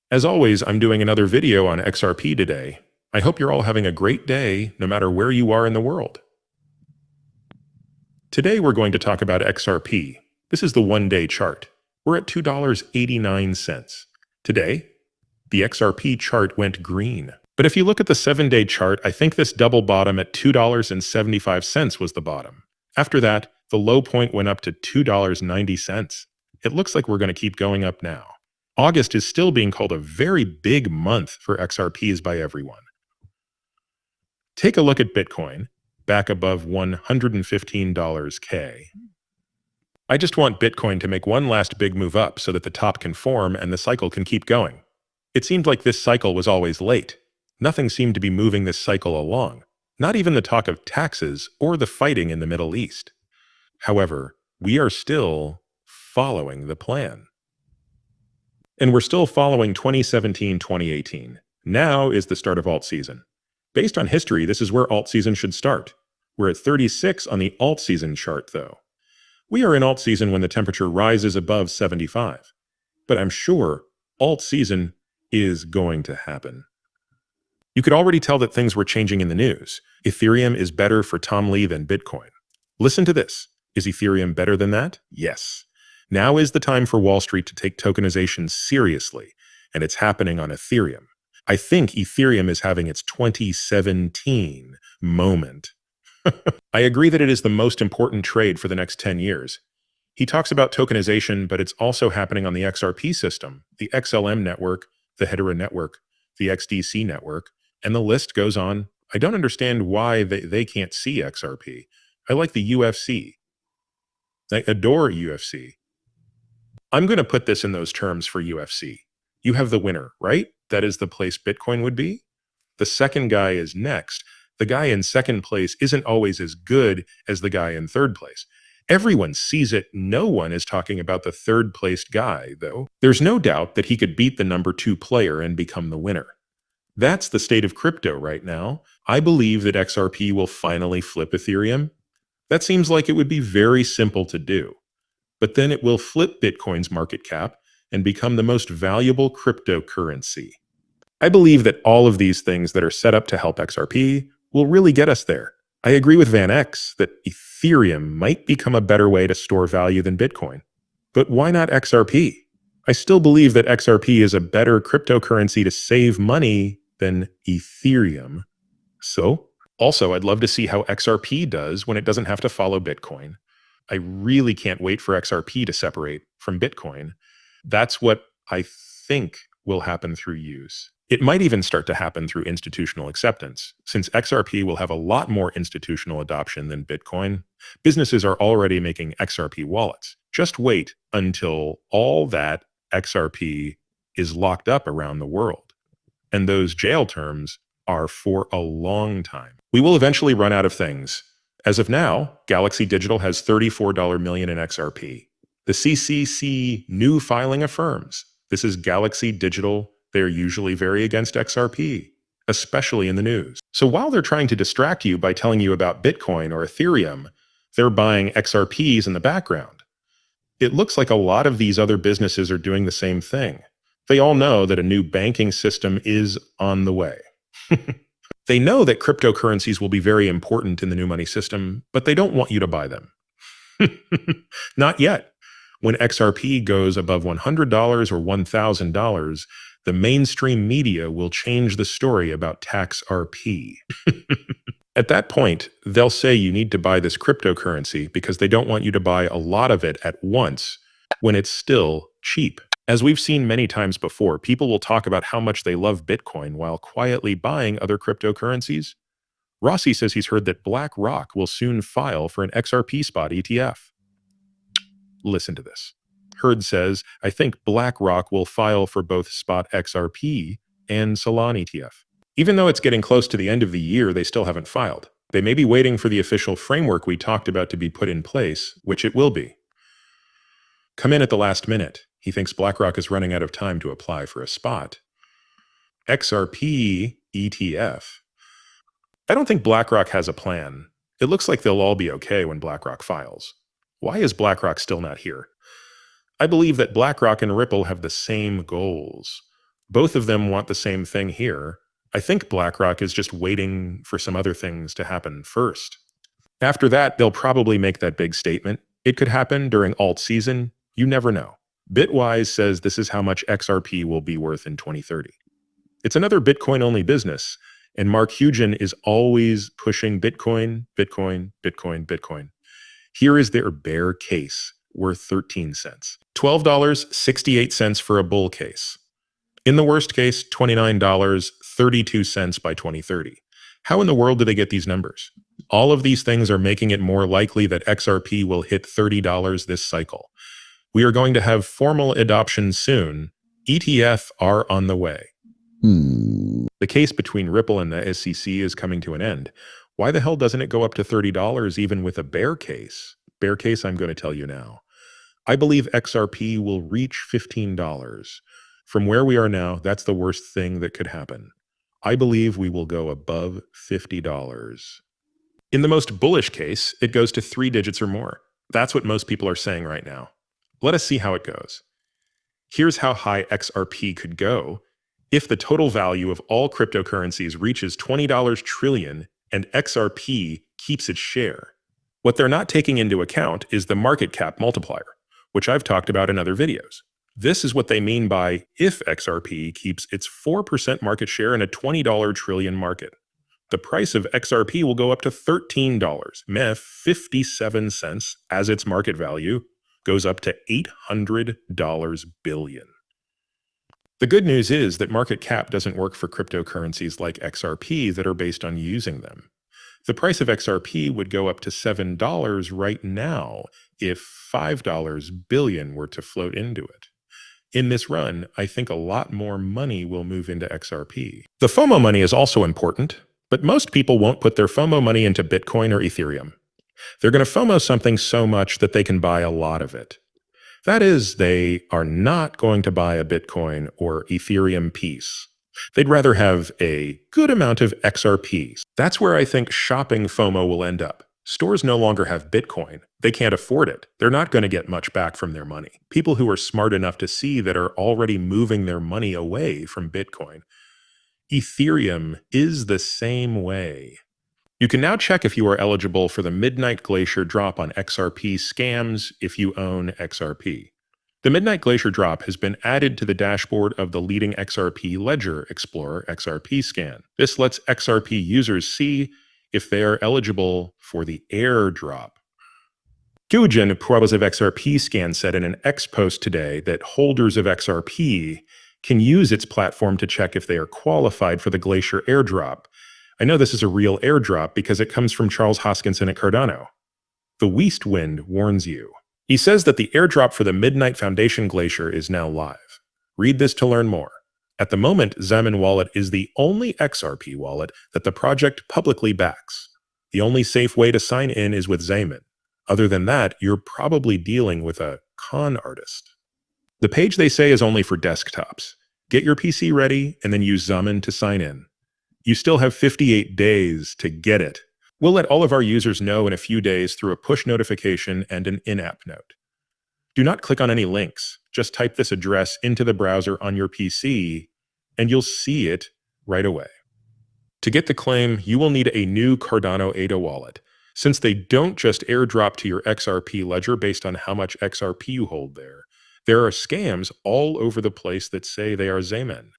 As always, I'm doing another video on XRP today. I hope you're all having a great day, no matter where you are in the world. Today we're going to talk about XRP. This is the one-day chart. We're at $2.89. Today, the XRP chart went green. But if you look at the 7-day chart, I think this double bottom at $2.75 was the bottom. After that, the low point went up to $2.90. It looks like we're going to keep going up now. August is still being called a very big month for XRPs by everyone. Take a look at Bitcoin, back above $115K. I just want Bitcoin to make one last big move up so that the top can form and the cycle can keep going. It seemed like this cycle was always late. Nothing seemed to be moving this cycle along, not even the talk of taxes or the fighting in the Middle East. However, we are still following the plan. And we're still following 2017-2018. Now is the start of Altseason. Based on history, this is where Altseason should start. We're at 36 on the Altseason chart, though. We are in Altseason when the temperature rises above 75. But I'm sure Altseason is going to happen. You could already tell that things were changing in the news. Ethereum is better for Tom Lee than Bitcoin. Listen to this. Is Ethereum better than that? Yes. Now is the time for Wall Street to take tokenization seriously, and it's happening on Ethereum. I think Ethereum is having its 2017 moment. I agree that it is the most important trade for the next 10 years. He talks about tokenization, but it's also happening on the XRP system, the XLM network, the Hedera network, the XDC network, and the list goes on. I don't understand why they can't see XRP. I like the UFC. I adore UFC. I'm going to put this in those terms for UFC. You have the winner, right? That is the place Bitcoin would be. The second guy is next. The guy in second place isn't always as good as the guy in third place. Everyone sees it. No one is talking about the third placed guy, though. There's no doubt that he could beat the number 2 player and become the winner. That's the state of crypto right now. I believe that XRP will finally flip Ethereum. That seems like it would be very simple to do. But then it will flip Bitcoin's market cap and become the most valuable cryptocurrency. I believe that all of these things that are set up to help XRP will really get us there. I agree with Van X that Ethereum might become a better way to store value than Bitcoin. But why not XRP? I still believe that XRP is a better cryptocurrency to save money than Ethereum. So, also, I'd love to see how XRP does when it doesn't have to follow Bitcoin. I really can't wait for XRP to separate from Bitcoin. That's what I think will happen through use. It might even start to happen through institutional acceptance. Since XRP will have a lot more institutional adoption than Bitcoin, businesses are already making XRP wallets. Just wait until all that XRP is locked up around the world. And those jail terms are for a long time. We will eventually run out of things. As of now, Galaxy Digital has $34 million in XRP. The CCC new filing affirms this is Galaxy Digital. They're usually very against XRP, especially in the news. So while they're trying to distract you by telling you about Bitcoin or Ethereum, they're buying XRPs in the background. It looks like a lot of these other businesses are doing the same thing. They all know that a new banking system is on the way. They know that cryptocurrencies will be very important in the new money system, but they don't want you to buy them. Not yet. When XRP goes above $100 or $1,000, the mainstream media will change the story about tax RP. At that point, they'll say you need to buy this cryptocurrency because they don't want you to buy a lot of it at once when it's still cheap. As we've seen many times before, people will talk about how much they love Bitcoin while quietly buying other cryptocurrencies. Rossi says he's heard that BlackRock will soon file for an XRP spot ETF. Listen to this. Herd says, I think BlackRock will file for both spot XRP and Solana ETF. Even though it's getting close to the end of the year, they still haven't filed. They may be waiting for the official framework we talked about to be put in place, which it will be. Come in at the last minute. He thinks BlackRock is running out of time to apply for a spot. XRP ETF. I don't think BlackRock has a plan. It looks like they'll all be okay when BlackRock files. Why is BlackRock still not here? I believe that BlackRock and Ripple have the same goals. Both of them want the same thing here. I think BlackRock is just waiting for some other things to happen first. After that, they'll probably make that big statement. It could happen during Altseason. You never know. Bitwise says this is how much XRP will be worth in 2030. It's another Bitcoin-only business, and Mark Hugen is always pushing Bitcoin, Bitcoin, Bitcoin, Bitcoin. Here is their bear case, worth 13 cents. $12.68 for a bull case. In the worst case, $29.32 by 2030. How in the world do they get these numbers? All of these things are making it more likely that XRP will hit $30 this cycle. We are going to have formal adoption soon. ETF are on the way. The case between Ripple and the SEC is coming to an end. Why the hell doesn't it go up to $30 even with a bear case? Bear case, I'm going to tell you now. I believe XRP will reach $15. From where we are now, that's the worst thing that could happen. I believe we will go above $50. In the most bullish case, it goes to 3 digits or more. That's what most people are saying right now. Let us see how it goes. Here's how high XRP could go if the total value of all cryptocurrencies reaches $20 trillion and XRP keeps its share. What they're not taking into account is the market cap multiplier, which I've talked about in other videos. This is what they mean by if XRP keeps its 4% market share in a $20 trillion market. The price of XRP will go up to $13, 57 cents, as its market value goes up to $800 billion. The good news is that market cap doesn't work for cryptocurrencies like XRP that are based on using them. The price of XRP would go up to $7 right now if $5 billion were to float into it. In this run, I think a lot more money will move into XRP. The FOMO money is also important, but most people won't put their FOMO money into Bitcoin or Ethereum. They're going to FOMO something so much that they can buy a lot of it. That is, they are not going to buy a Bitcoin or Ethereum piece. They'd rather have a good amount of XRP. That's where I think shopping FOMO will end up. Stores no longer have Bitcoin. They can't afford it. They're not going to get much back from their money. People who are smart enough to see that are already moving their money away from Bitcoin. Ethereum is the same way. You can now check if you are eligible for the Midnight Glacier drop on XRP scams if you own XRP. The Midnight Glacier drop has been added to the dashboard of the leading XRP ledger explorer, XRP Scan. This lets XRP users see if they are eligible for the airdrop. Gujan, probos of XRP Scan, said in an X post today that holders of XRP can use its platform to check if they are qualified for the Glacier Airdrop. I know this is a real airdrop because it comes from Charles Hoskinson at Cardano. The West Wind warns you. He says that the airdrop for the Midnight Foundation Glacier is now live. Read this to learn more. At the moment, Zaman Wallet is the only XRP wallet that the project publicly backs. The only safe way to sign in is with Zaman. Other than that, you're probably dealing with a con artist. The page they say is only for desktops. Get your PC ready and then use Zaman to sign in. You still have 58 days to get it. We'll let all of our users know in a few days through a push notification and an in-app note. Do not click on any links. Just type this address into the browser on your PC, and you'll see it right away. To get the claim, you will need a new Cardano ADA wallet. Since they don't just airdrop to your XRP ledger based on how much XRP you hold there are scams all over the place that say they are Zaman.